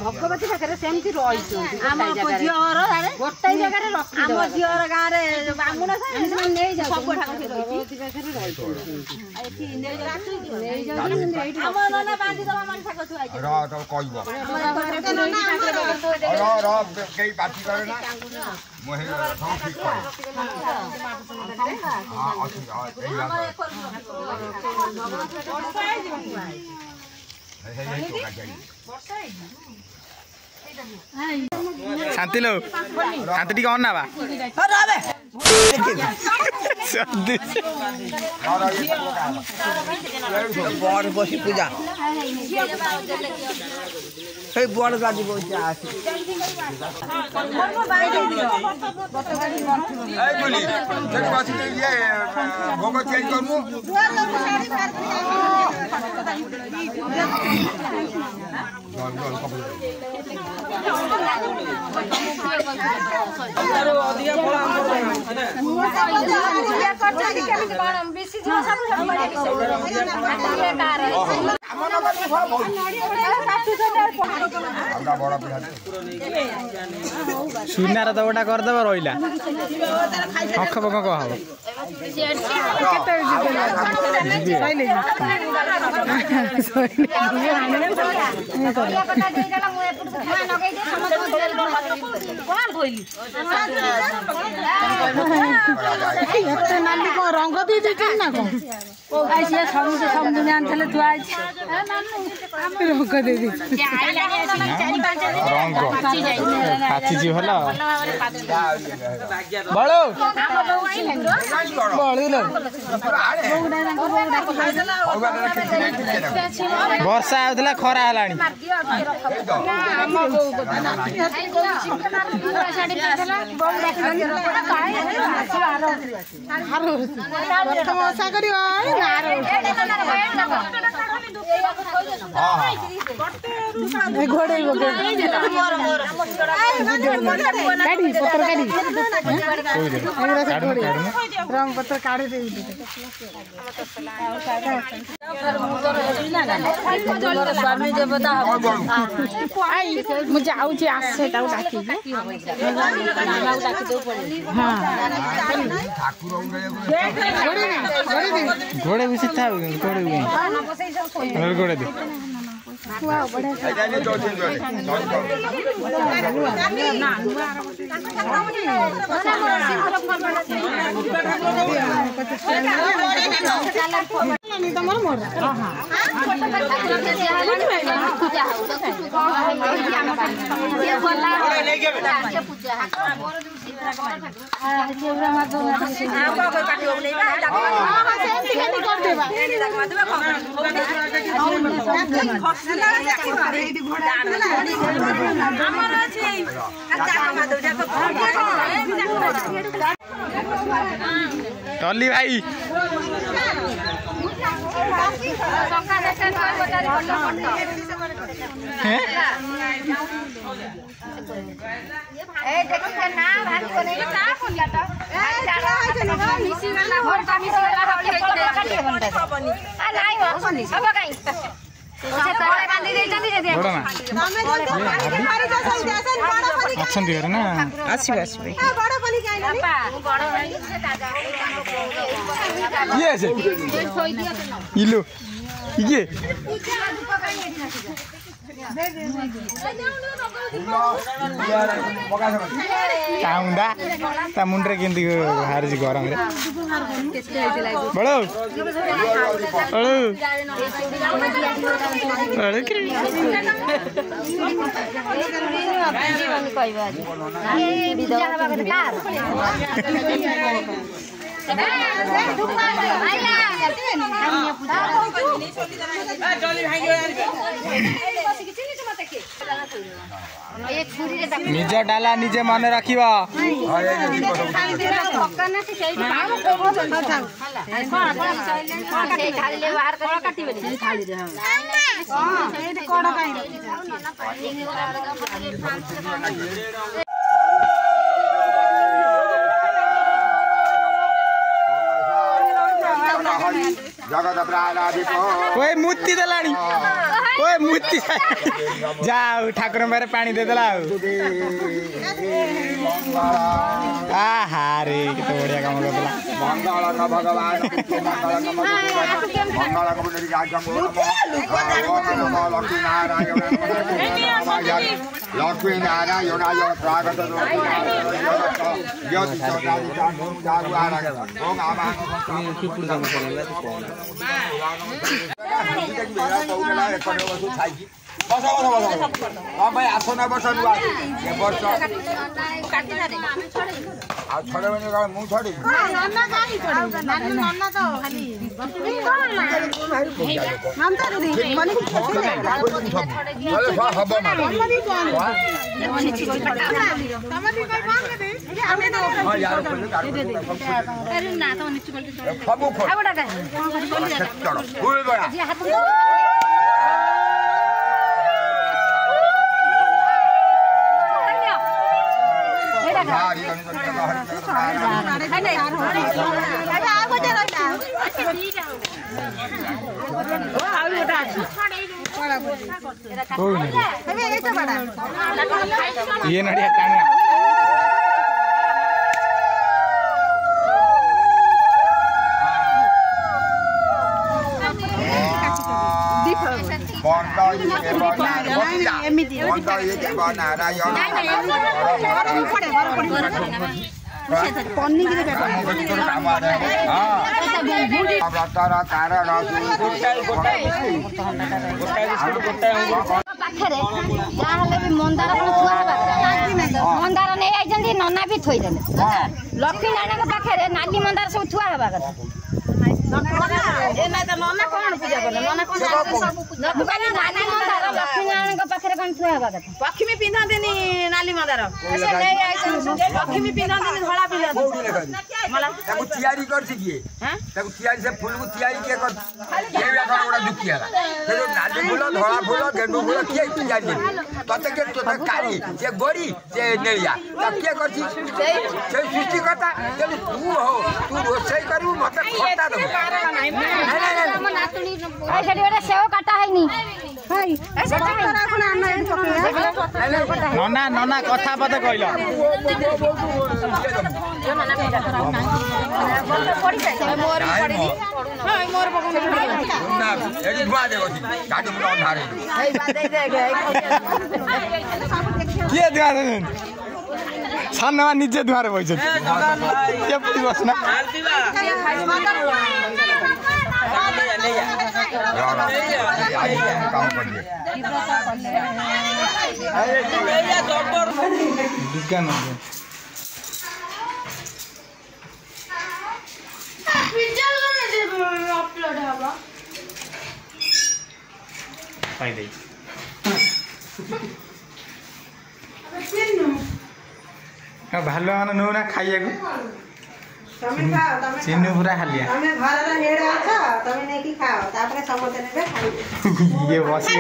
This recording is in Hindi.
भगवती पाखे सेमती रही गोटे जगह आम झीर गाँव में बामुण शांति लो शांति टी कौन ना बा बड़ बसी पूजा बड़ गाड़ी बस सुनार तो गोटा करदेव रहा अख पख कह रंग दी ना समझुने आने थुआई रंग दे पाची भल बड़ो वर्षा आउला खरा है घोड़े रंग पत्र काढ़े स्वामी देवता मुझे आउची आसे ताऊ डाकी घोड़े भी था घोड़े दे टली भाई इलो ये मुंडे केमती हारी गरम बड़ो निज डाला निजे मन रखिबा जगत प्राणाधिप ओए मुत्ती देलानी ओए मुत्ती जाओ ठाकुर मेरे पानी दे देला आहा रे कितना बढ़िया काम कर देला मंगल न भगवान मंगल न मंगल न पुनरी राजम लक्ष्मी नारायण लक्ष्मी नारायण स्वागत यदि चौदारी चांदू दारू आरा ओम आमा बस भाई आसन बस वर्ष छड़े मुझे छड़ी ये नड़िया टांगा मंदार नहीं आई नना भी थोई देले लक्ष्मी नारायण पाखे नाली मंदार सब थुआ हवा कथा नना कौन पूजा कले नना कौन नाली मंदार लक्ष्मी नारायण पाखे कौन थुआ हवा कथा लक्ष्मी पिंधा देनी नाली मंदार लक्ष्मी पिंधा देनी धड़ा पिंधा ताकू तैयारी कर सिकिए ताकू तैयारी से फूल को तैयारी के कर ये भी आता बड़ा दुखिया ला तो नाली फूल धड़ा फूल गेंडू फूल के तैयारी तते के तो कारी जे गोरी जे नेलिया तब के करछि से सृष्टि करता तू हो तू रोसई करू मते खट्टा दो नहीं नहीं सेव काटा है नी हाय नना नना कथा पते कहला किए द्वारे सामने नीचे द्वारे बैठे के पुलिस बसना काम करिए दुकान पाई दे भालो मान नौ ना खाइए चिन्नु पूरा हालिया ये बसी